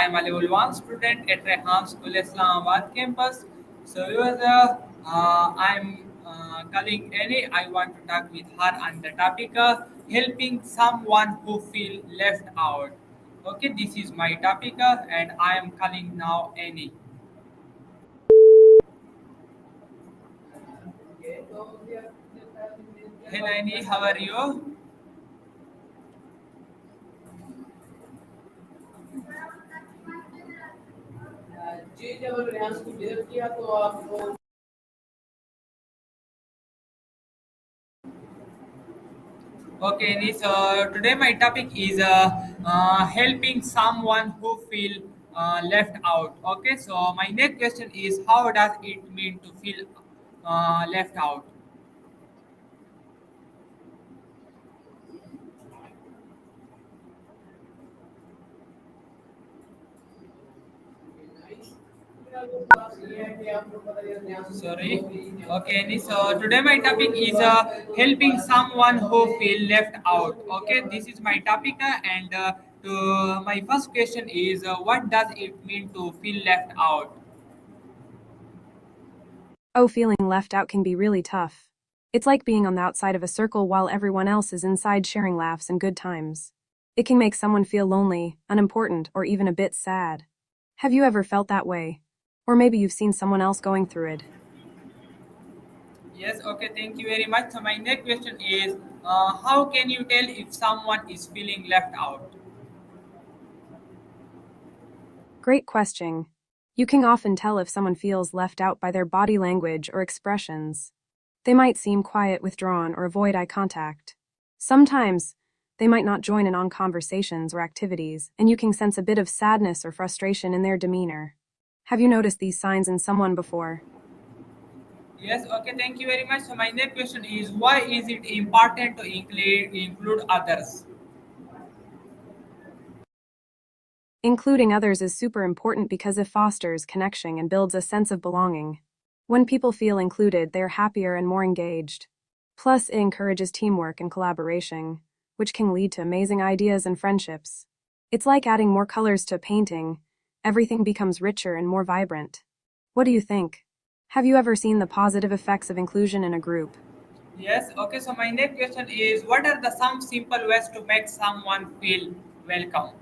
I'm a level 1 student at Reham School, Islamabad campus. So, I'm calling Annie. I want to talk with her on the topic helping someone who feel left out. Okay, this is my topic, and I am calling now Annie. Hey, Annie, how are you? Okay, Annie, so today my topic is helping someone who feel left out. Okay, so my next question is how does it mean to feel left out? Sorry. Okay, Annie, so today my topic is helping someone who feel left out. Okay, this is my topic, and my first question is what does it mean to feel left out? Oh, feeling left out can be really tough. It's like being on the outside of a circle while everyone else is inside sharing laughs and good times. It can make someone feel lonely, unimportant, or even a bit sad. Have you ever felt that way? Or maybe you've seen someone else going through it. Yes, okay, thank you very much. So, my next question is how can you tell if someone is feeling left out? Great question. You can often tell if someone feels left out by their body language or expressions. They might seem quiet, withdrawn, or avoid eye contact. Sometimes, they might not join in on conversations or activities, and you can sense a bit of sadness or frustration in their demeanor. Have you noticed these signs in someone before? Yes, okay, thank you very much. So, my next question is why is it important to include others? Including others is super important because it fosters connection and builds a sense of belonging. When people feel included, they're happier and more engaged. Plus, it encourages teamwork and collaboration, which can lead to amazing ideas and friendships. It's like adding more colors to a painting. Everything becomes richer and more vibrant. What do you think? Have you ever seen the positive effects of inclusion in a group? Yes, okay, so my next question is what are the some simple ways to make someone feel welcome?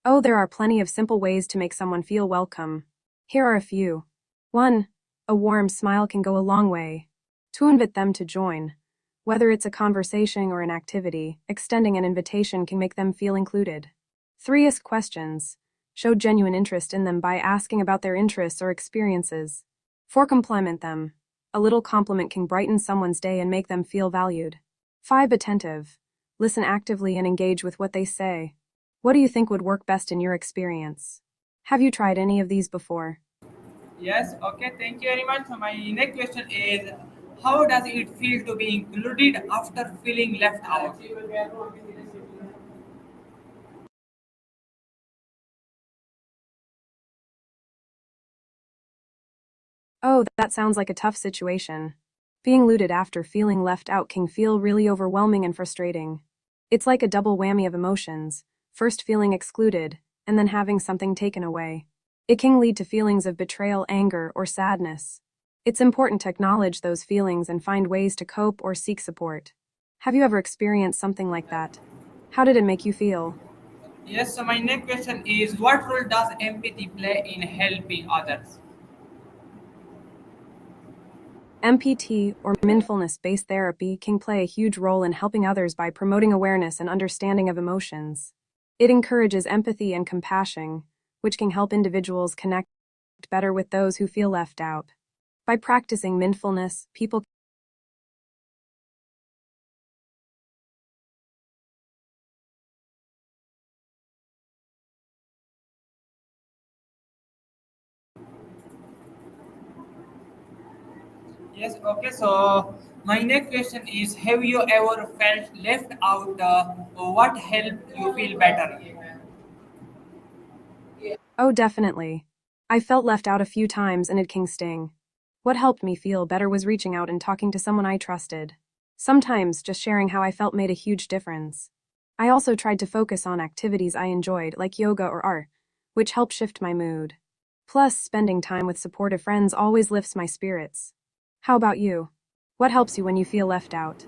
Oh, there are plenty of simple ways to make someone feel welcome. Here are a few. 1. A warm smile can go a long way. To invite them to join. Whether it's a conversation or an activity, extending an invitation can make them feel included. 3. Ask questions. Show genuine interest in them by asking about their interests or experiences. 4. Compliment them. A little compliment can brighten someone's day and make them feel valued. 5. Attentive. Listen actively and engage with what they say. What do you think would work best in your experience? Have you tried any of these before? Yes, okay, thank you very much. So, my next question is how does it feel to be included after feeling left out? Oh, that sounds like a tough situation. Being looted after feeling left out can feel really overwhelming and frustrating. It's like a double whammy of emotions, first feeling excluded, and then having something taken away. It can lead to feelings of betrayal, anger, or sadness. It's important to acknowledge those feelings and find ways to cope or seek support. Have you ever experienced something like that? How did it make you feel? Yes, so my next question is what role does empathy play in helping others? MPT, or mindfulness-based therapy, can play a huge role in helping others by promoting awareness and understanding of emotions. It encourages empathy and compassion, which can help individuals connect better with those who feel left out. By practicing mindfulness, people. Yes, okay, so my next question is have you ever felt left out? What helped you feel better? Oh, definitely. I felt left out a few times and it can sting. What helped me feel better was reaching out and talking to someone I trusted. Sometimes just sharing how I felt made a huge difference. I also tried to focus on activities I enjoyed, like yoga or art, which helped shift my mood. Plus, spending time with supportive friends always lifts my spirits. How about you? What helps you when you feel left out?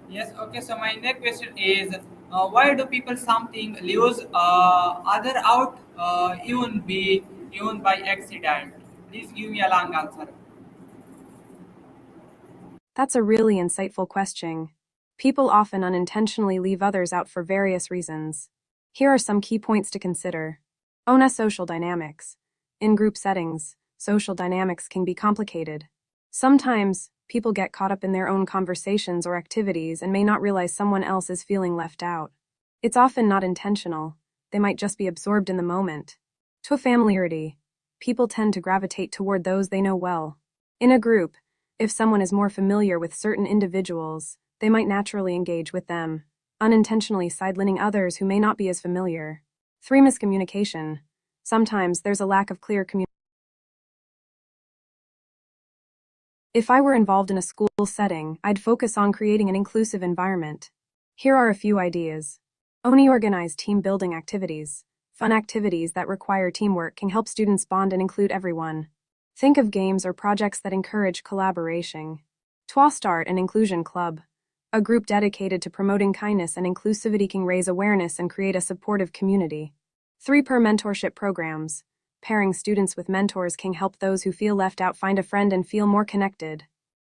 Yes, okay. So my next question is, why do people something lose other out even by accident? Please give me a long answer. That's a really insightful question. People often unintentionally leave others out for various reasons. Here are some key points to consider. ONA social dynamics. In group settings, social dynamics can be complicated. Sometimes, people get caught up in their own conversations or activities and may not realize someone else is feeling left out. It's often not intentional, they might just be absorbed in the moment. To familiarity, people tend to gravitate toward those they know well. In a group, if someone is more familiar with certain individuals, they might naturally engage with them, unintentionally sidelining others who may not be as familiar. 3. Miscommunication. Sometimes there's a lack of clear communication. If I were involved in a school setting, I'd focus on creating an inclusive environment. Here are a few ideas. Only organize team building activities. Fun activities that require teamwork can help students bond and include everyone. Think of games or projects that encourage collaboration. Twa start an inclusion club. A group dedicated to promoting kindness and inclusivity can raise awareness and create a supportive community. 3. Per mentorship programs. Pairing students with mentors can help those who feel left out find a friend and feel more connected.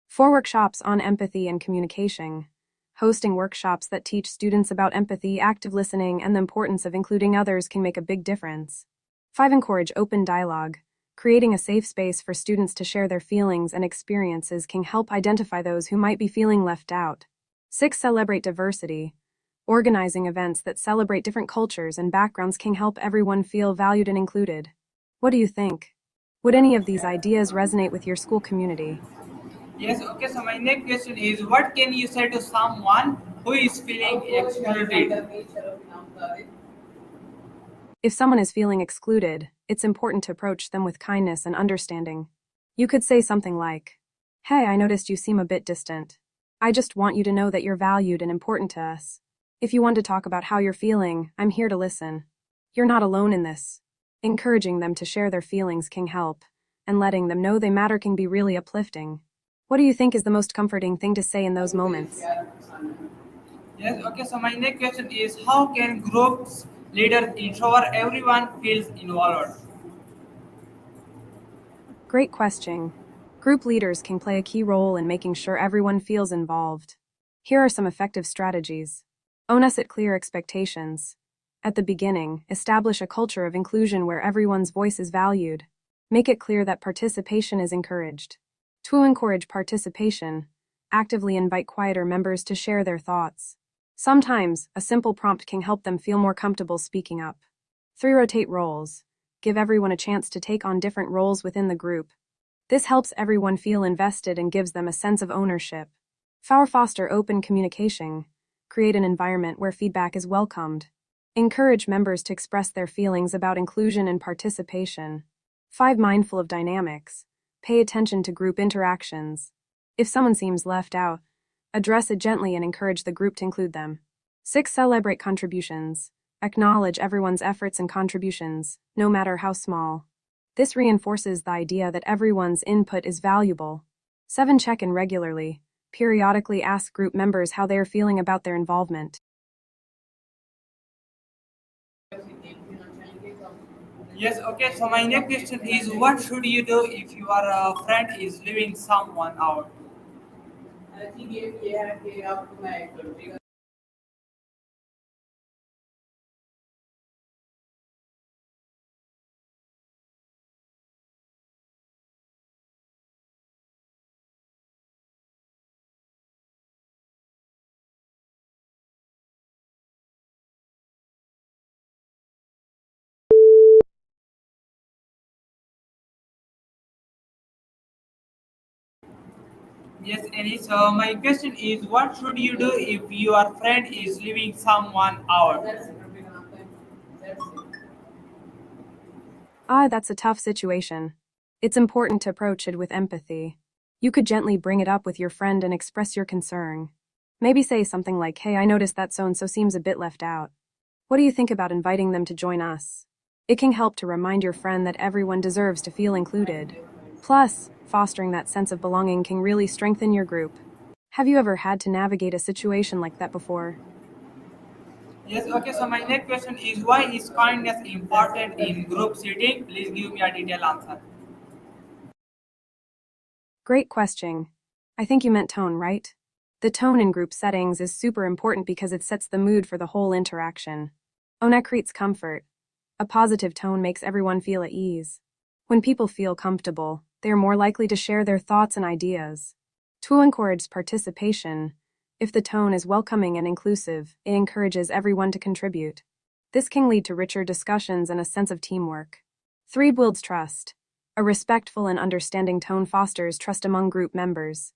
4. Workshops on empathy and communication. Hosting workshops that teach students about empathy, active listening, and the importance of including others can make a big difference. 5. Encourage open dialogue. Creating a safe space for students to share their feelings and experiences can help identify those who might be feeling left out. 6. Celebrate diversity. Organizing events that celebrate different cultures and backgrounds can help everyone feel valued and included. What do you think? Would any of these ideas resonate with your school community? Yes, okay. So my next question is, what can you say to someone who is feeling excluded? If someone is feeling excluded, it's important to approach them with kindness and understanding. You could say something like, "Hey, I noticed you seem a bit distant. I just want you to know that you're valued and important to us. If you want to talk about how you're feeling, I'm here to listen. You're not alone in this." Encouraging them to share their feelings can help, and letting them know they matter can be really uplifting. What do you think is the most comforting thing to say in those moments? Yes, okay. So my next question is, how can groups leaders ensure everyone feels involved? Great question. Group leaders can play a key role in making sure everyone feels involved. Here are some effective strategies. Set clear expectations. At the beginning, establish a culture of inclusion where everyone's voice is valued. Make it clear that participation is encouraged. To encourage participation, actively invite quieter members to share their thoughts. Sometimes, a simple prompt can help them feel more comfortable speaking up. 3. Rotate roles. Give everyone a chance to take on different roles within the group. This helps everyone feel invested and gives them a sense of ownership. 4. Foster open communication. Create an environment where feedback is welcomed. Encourage members to express their feelings about inclusion and participation. 5. Mindful of dynamics. Pay attention to group interactions. If someone seems left out, address it gently and encourage the group to include them. 6. Celebrate contributions. Acknowledge everyone's efforts and contributions, no matter how small. This reinforces the idea that everyone's input is valuable. 7. Check in regularly. Periodically ask group members how they are feeling about their involvement. Yes, okay. So my next question is, what should you do if your friend is leaving someone out? Yes, Annie. So my question is, what should you do if your friend is leaving someone out? That's a tough situation. It's important to approach it with empathy. You could gently bring it up with your friend and express your concern. Maybe say something like, "Hey, I noticed that so-and-so seems a bit left out. What do you think about inviting them to join us?" It can help to remind your friend that everyone deserves to feel included. Plus, fostering that sense of belonging can really strengthen your group. Have you ever had to navigate a situation like that before? Yes, okay, so my next question is why is kindness important in group setting? Please give me a detailed answer. Great question. I think you meant tone, right? The tone in group settings is super important because it sets the mood for the whole interaction. Ona creates comfort. A positive tone makes everyone feel at ease. When people feel comfortable, they are more likely to share their thoughts and ideas. To encourage participation, if the tone is welcoming and inclusive, it encourages everyone to contribute. This can lead to richer discussions and a sense of teamwork. 3. Builds trust. A respectful and understanding tone fosters trust among group members.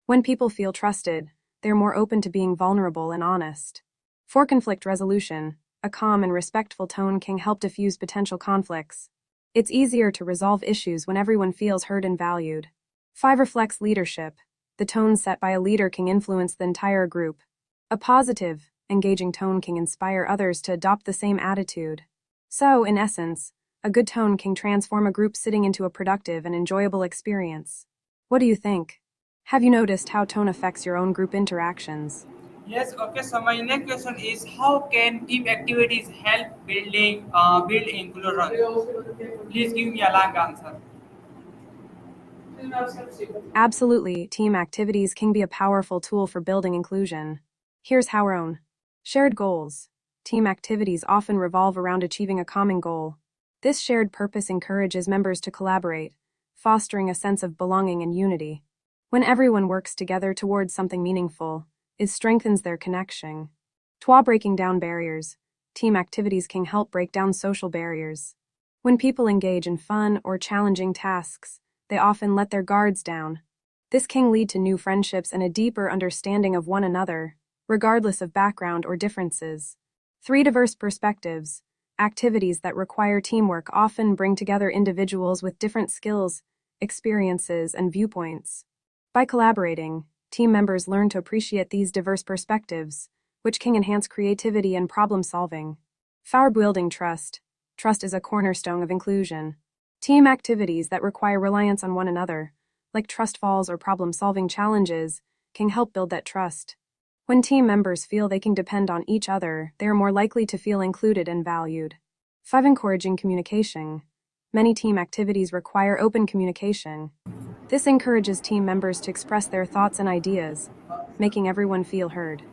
When people feel trusted, they're more open to being vulnerable and honest. 4. Conflict resolution. A calm and respectful tone can help diffuse potential conflicts. It's easier to resolve issues when everyone feels heard and valued. 5. Reflects leadership. The tone set by a leader can influence the entire group. A positive, engaging tone can inspire others to adopt the same attitude. So, in essence, a good tone can transform a group sitting into a productive and enjoyable experience. What do you think? Have you noticed how tone affects your own group interactions? Yes, okay, so my next question is how can team activities help build inclusion? Please give me a long answer. Absolutely, team activities can be a powerful tool for building inclusion. Here's how our own. Shared goals. Team activities often revolve around achieving a common goal. This shared purpose encourages members to collaborate, fostering a sense of belonging and unity. When everyone works together towards something meaningful, it strengthens their connection. Twa breaking down barriers. Team activities can help break down social barriers. When people engage in fun or challenging tasks, they often let their guards down. This can lead to new friendships and a deeper understanding of one another, regardless of background or differences. 3. Diverse perspectives. Activities that require teamwork often bring together individuals with different skills, experiences, and viewpoints. By collaborating, team members learn to appreciate these diverse perspectives, which can enhance creativity and problem solving. 4. Building trust. Trust is a cornerstone of inclusion. Team activities that require reliance on one another, like trust falls or problem-solving challenges, can help build that trust. When team members feel they can depend on each other, they are more likely to feel included and valued. 5. Encouraging communication. Many team activities require open communication. This encourages team members to express their thoughts and ideas, making everyone feel heard.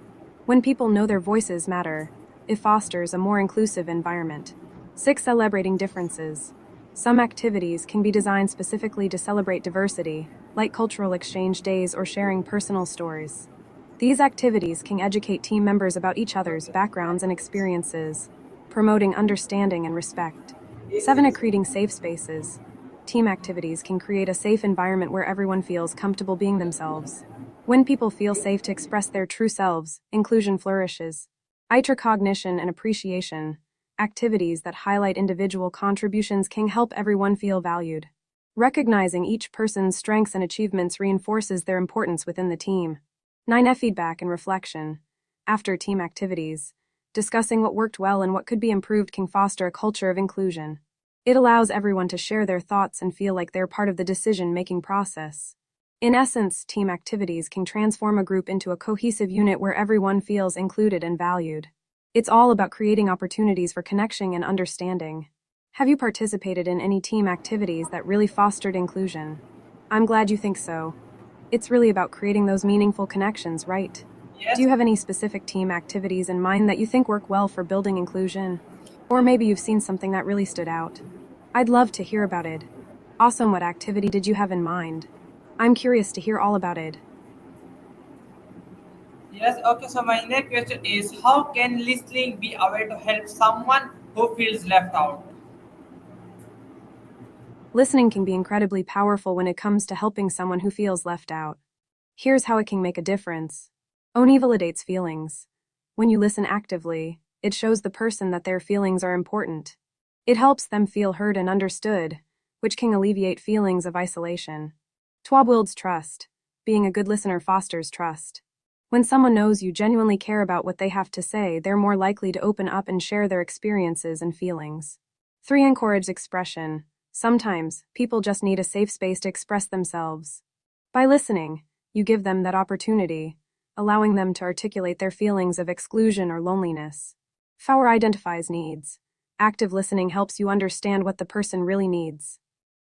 When people know their voices matter, it fosters a more inclusive environment. 6. Celebrating differences. Some activities can be designed specifically to celebrate diversity, like cultural exchange days or sharing personal stories. These activities can educate team members about each other's backgrounds and experiences, promoting understanding and respect. 7. Creating safe spaces. Team activities can create a safe environment where everyone feels comfortable being themselves. When people feel safe to express their true selves, inclusion flourishes. Recognition and appreciation. Activities that highlight individual contributions can help everyone feel valued. Recognizing each person's strengths and achievements reinforces their importance within the team. 9. Feedback and reflection. After team activities, discussing what worked well and what could be improved can foster a culture of inclusion. It allows everyone to share their thoughts and feel like they're part of the decision-making process. In essence, team activities can transform a group into a cohesive unit where everyone feels included and valued. It's all about creating opportunities for connection and understanding. Have you participated in any team activities that really fostered inclusion? I'm glad you think so. It's really about creating those meaningful connections, right? Do Yes. you have any specific team activities in mind that you think work well for building inclusion? Or maybe you've seen something that really stood out. I'd love to hear about it. Awesome, what activity did you have in mind? I'm curious to hear all about it. Yes, okay, so my next question is how can listening be a way to help someone who feels left out? Listening can be incredibly powerful when it comes to helping someone who feels left out. Here's how it can make a difference. Oni validates feelings. When you listen actively, it shows the person that their feelings are important. It helps them feel heard and understood, which can alleviate feelings of isolation. Twa builds trust. Being a good listener fosters trust. When someone knows you genuinely care about what they have to say, they're more likely to open up and share their experiences and feelings. 3. Encourage expression. Sometimes, people just need a safe space to express themselves. By listening, you give them that opportunity, allowing them to articulate their feelings of exclusion or loneliness. 4. Identifies needs. Active listening helps you understand what the person really needs.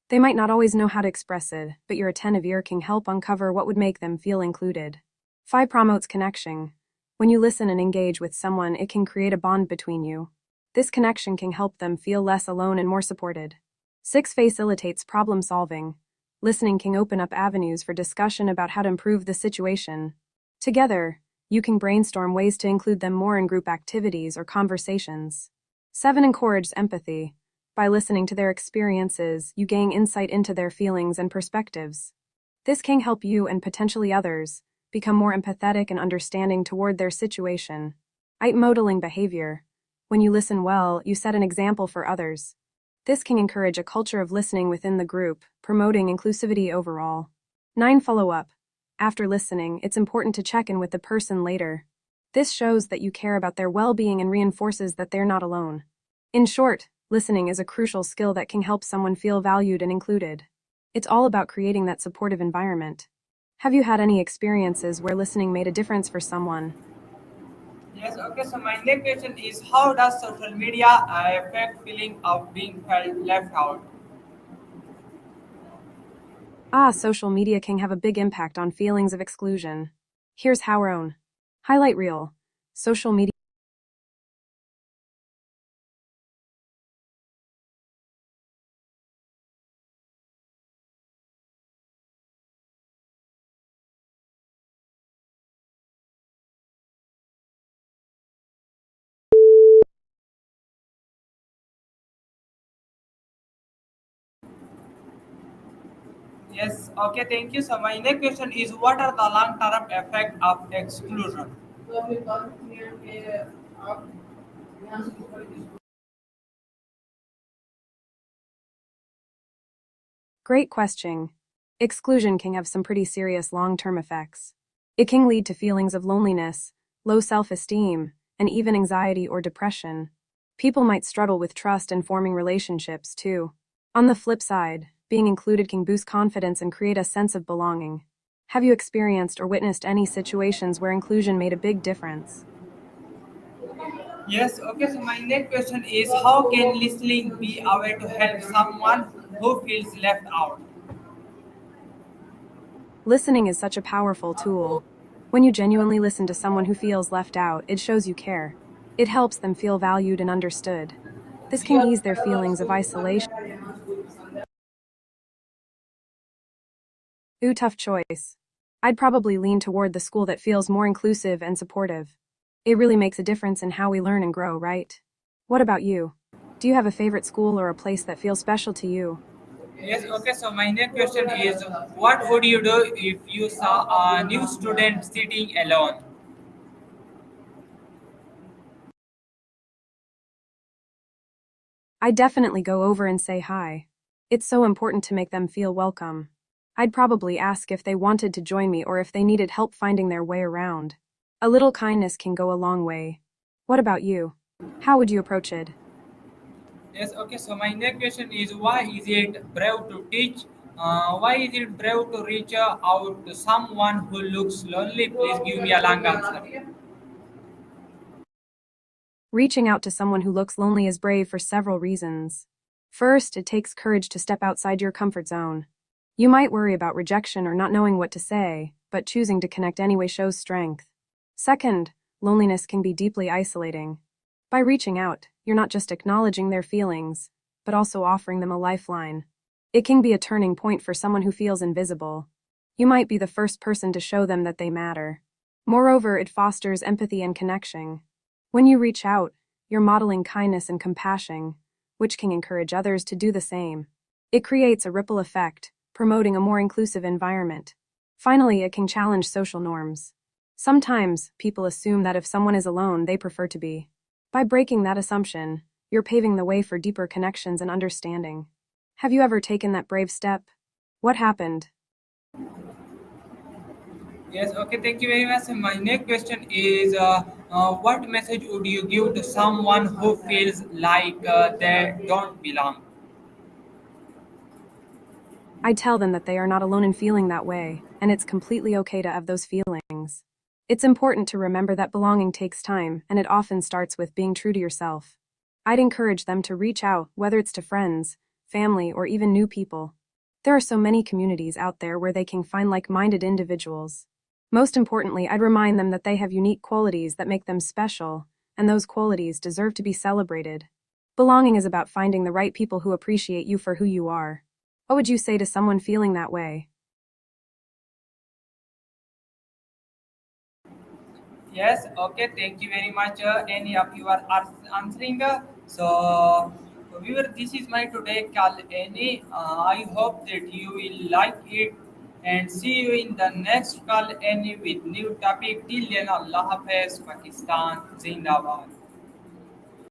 They might not always know how to express it, but your attentive ear can help uncover what would make them feel included. 5. Promotes connection. When you listen and engage with someone, it can create a bond between you. This connection can help them feel less alone and more supported. 6. Facilitates problem solving. Listening can open up avenues for discussion about how to improve the situation. Together, you can brainstorm ways to include them more in group activities or conversations. 7. Encourages empathy. By listening to their experiences, you gain insight into their feelings and perspectives. This can help you and potentially others become more empathetic and understanding toward their situation. 8. Modeling behavior. When you listen well, you set an example for others. This can encourage a culture of listening within the group, promoting inclusivity overall. 9. Follow up. After listening, it's important to check in with the person later. This shows that you care about their well-being and reinforces that they're not alone. In short, listening is a crucial skill that can help someone feel valued and included. It's all about creating that supportive environment. Have you had any experiences where listening made a difference for someone? Yes, okay, so my next question is how does social media affect feeling of being felt left out? Social media can have a big impact on feelings of exclusion. Here's how our own highlight reel. Social media. Yes, okay, thank you. So my next question is what are the long-term effect of exclusion? Great question. Exclusion can have some pretty serious long-term effects. It can lead to feelings of loneliness, low self-esteem, and even anxiety or depression. People might struggle with trust and forming relationships, too. On the flip side, being included can boost confidence and create a sense of belonging. Have you experienced or witnessed any situations where inclusion made a big difference? Yes, okay, so my next question is how can listening be a way to help someone who feels left out? Listening is such a powerful tool. When you genuinely listen to someone who feels left out, it shows you care. It helps them feel valued and understood. This can ease their feelings of isolation. Ooh, tough choice. I'd probably lean toward the school that feels more inclusive and supportive. It really makes a difference in how we learn and grow, right? What about you? Do you have a favorite school or a place that feels special to you? Yes, okay, so my next question is what would you do if you saw a new student sitting alone? I'd definitely go over and say hi. It's so important to make them feel welcome. I'd probably ask if they wanted to join me or if they needed help finding their way around. A little kindness can go a long way. What about you? How would you approach it? Yes, okay, so my next question is why is it brave to teach? Why is it brave to reach out to someone who looks lonely? Please give me a long answer. Reaching out to someone who looks lonely is brave for several reasons. First, it takes courage to step outside your comfort zone. You might worry about rejection or not knowing what to say, but choosing to connect anyway shows strength. Second, loneliness can be deeply isolating. By reaching out, you're not just acknowledging their feelings, but also offering them a lifeline. It can be a turning point for someone who feels invisible. You might be the first person to show them that they matter. Moreover, it fosters empathy and connection. When you reach out, you're modeling kindness and compassion, which can encourage others to do the same. It creates a ripple effect, promoting a more inclusive environment. Finally, it can challenge social norms. Sometimes, people assume that if someone is alone, they prefer to be. By breaking that assumption, you're paving the way for deeper connections and understanding. Have you ever taken that brave step? What happened? Yes, okay, thank you very much. My next question is what message would you give to someone who feels like they don't belong? I'd tell them that they are not alone in feeling that way, and it's completely okay to have those feelings. It's important to remember that belonging takes time, and it often starts with being true to yourself. I'd encourage them to reach out, whether it's to friends, family, or even new people. There are so many communities out there where they can find like minded individuals. Most importantly, I'd remind them that they have unique qualities that make them special, and those qualities deserve to be celebrated. Belonging is about finding the right people who appreciate you for who you are. What would you say to someone feeling that way? Yes, okay, thank you very much. Any of you are answering. So, viewer, this is my today call. Any, I hope that you will like it and see you in the next call. Any with new topic. Till then, Allah Hafiz, Pakistan, Zindabad.